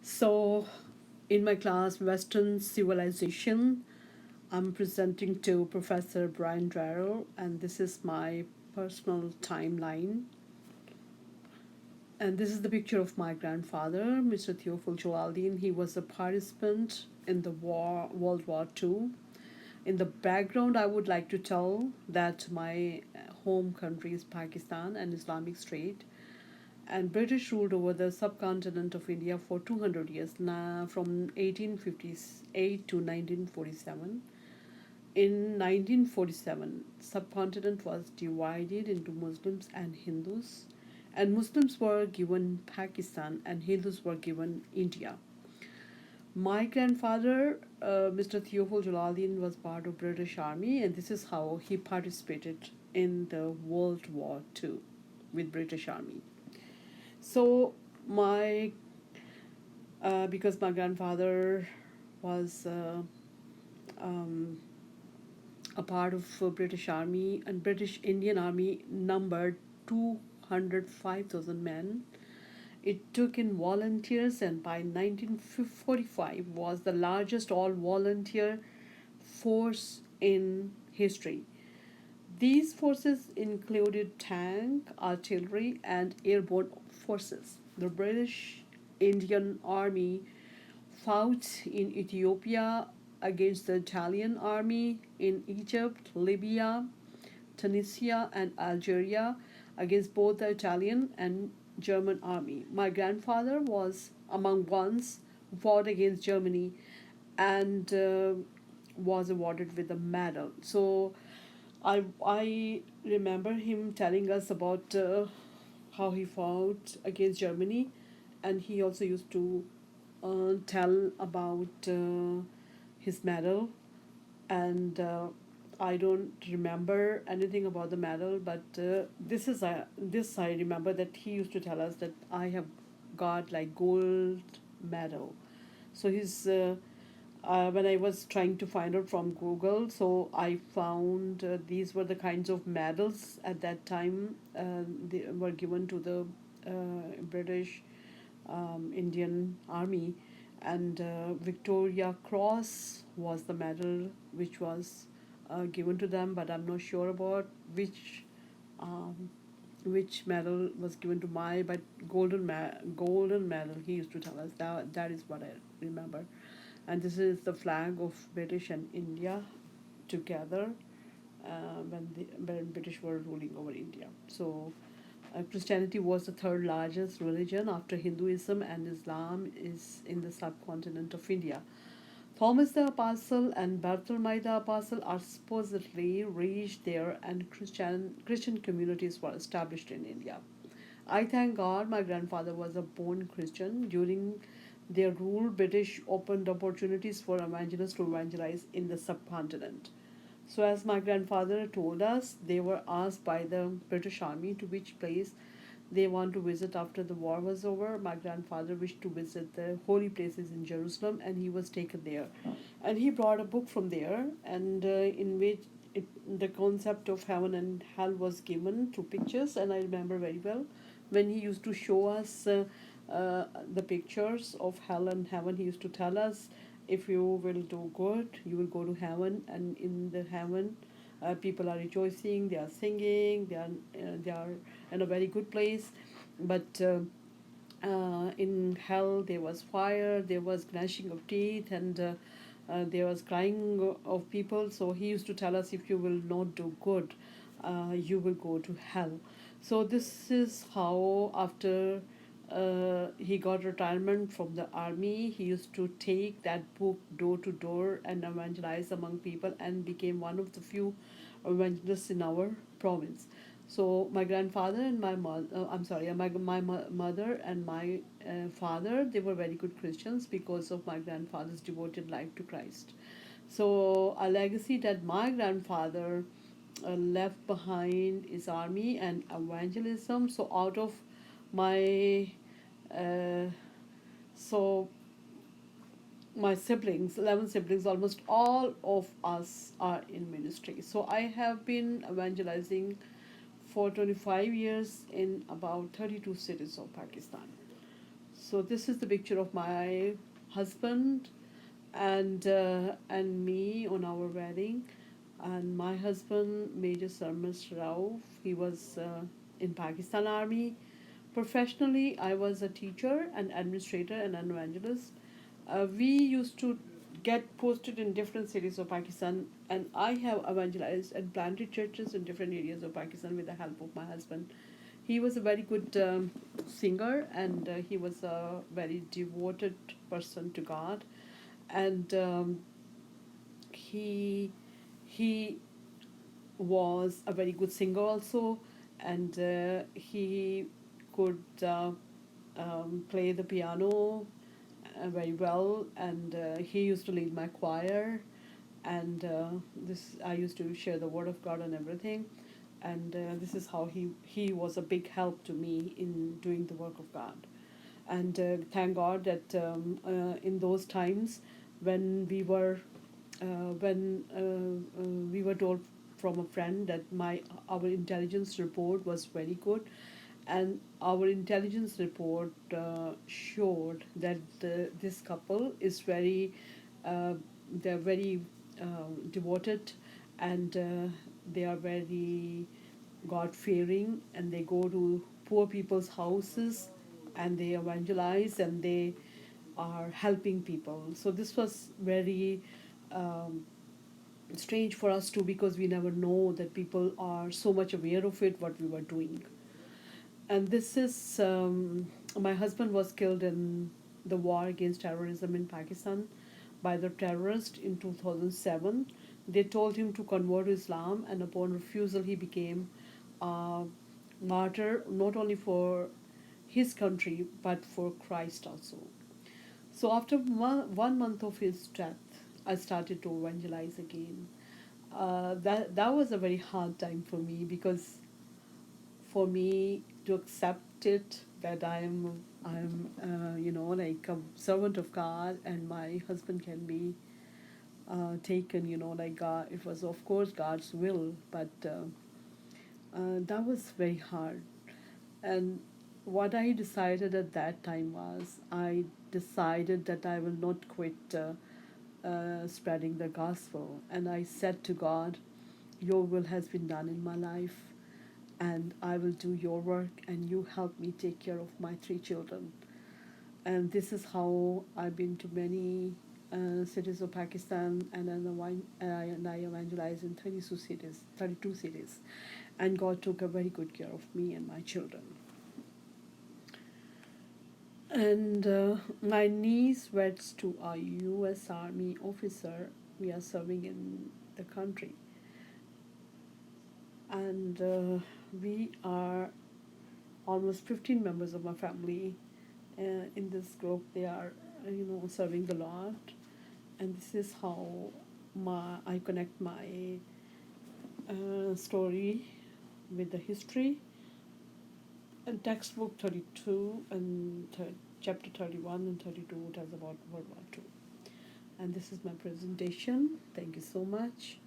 So, in my class, Western Civilization, I'm presenting to Professor Brian Darrell, and this is my personal timeline. And this is the picture of my grandfather, Mr. Theophil Jalaldin. He was a participant in the World War II. In the background, I would like to tell that my home country is Pakistan and Islamic State, and British ruled over the subcontinent of India for 200 years, from 1858 to 1947. In 1947, subcontinent was divided into Muslims and Hindus, and Muslims were given Pakistan and Hindus were given India. My grandfather, Mr. Theophil Jalaldin, was part of British Army, and this is how he participated in the World War II with British Army. So my because my grandfather was um, a part of British Army, and British Indian Army numbered 205,000 men. It took in volunteers, and by 1945 was the largest all volunteer force in history. These forces included tank, artillery, and airborne forces. The British Indian Army fought in Ethiopia against the Italian army, in Egypt, Libya, Tunisia, and Algeria against both the Italian and German army. My grandfather was among ones who fought against Germany and was awarded with a medal. So I remember him telling us about how he fought against Germany, and he also used to tell about his medal. And I don't remember anything about the medal, but this I remember that he used to tell us that I have got like gold medal. So his when I was trying to find out from Google, so I found these were the kinds of medals at that time they were given to the British Indian Army, and Victoria Cross was the medal which was given to them, but I'm not sure about um, which medal was given to my, but golden medal he used to tell us. That is what I remember. And this is the flag of British and India together when British were ruling over India. So Christianity was the third largest religion after Hinduism, and Islam is in the subcontinent of India. Thomas the Apostle and Bartholomew the Apostle are supposedly reached there, and Christian communities were established in India. I thank God my grandfather was a born Christian. During their rule, British opened opportunities for evangelists to evangelize in the subcontinent. So, as my grandfather told us, they were asked by the British Army to which place they want to visit after the war was over. My grandfather wished to visit the holy places in Jerusalem, and he was taken there. And he brought a book from there, and in which the concept of heaven and hell was given through pictures. And I remember very well when he used to show us the pictures of hell and heaven. He used to tell us, if you will do good, you will go to heaven, and in the heaven, people are rejoicing, they are singing, they are in a very good place. But in hell, there was fire, there was gnashing of teeth, and there was crying of people. So he used to tell us, if you will not do good, you will go to hell. So this is how, after he got retirement from the army, he used to take that book door to door and evangelize among people, and became one of the few evangelists in our province. So my grandfather and my mother, I'm sorry, mother and my father, they were very good Christians because of my grandfather's devoted life to Christ. So a legacy that my grandfather left behind is army and evangelism. So out of my uh, so my siblings, 11 siblings, almost all of us are in ministry. So I have been evangelizing for 25 years in about 32 cities of Pakistan. So this is the picture of my husband and me on our wedding. And my husband, Major Sarmas Rauf, he was in Pakistan Army. Professionally, I was a teacher, an administrator, and an evangelist. We used to get posted in different cities of Pakistan, and I have evangelized and planted churches in different areas of Pakistan with the help of my husband. He was a very good singer, and he was a very devoted person to God, and he he was a very good singer also, and he could play the piano very well, and he used to lead my choir, and this I used to share the word of God and everything, and this is how he was a big help to me in doing the work of God, and thank God that in those times when we were told from a friend that my our intelligence report was very good, and our intelligence report showed that this couple is very they're very devoted, and they are very God fearing, and they go to poor people's houses and they evangelize and they are helping people. So this was very um, strange for us too, because we never know that people are so much aware of it what we were doing. And this is my husband was killed in the war against terrorism in Pakistan by the terrorist in 2007. They told him to convert to Islam, and upon refusal he became a martyr, not only for his country but for Christ also. So after 1 month of his death, I started to evangelize again. That was a very hard time for me, because for me to accept it that I'm like a servant of God, and my husband can be taken, like God. It was of course God's will, but that was very hard. And what I decided at that time was, I decided that I will not quit spreading the gospel. And I said to God, your will has been done in my life, and I will do your work, and you help me take care of my 3 children. And this is how I've been to many cities of Pakistan, and I evangelized in 32 cities, and God took a very good care of me and my children. And my niece weds to a U.S. Army officer. We are serving in the country, and we are almost 15 members of my family in this group. They are, serving the Lord, and this is how I connect my story with the history. And textbook 32 and chapter 31 and 32 tells about World War II. And this is my presentation. Thank you so much.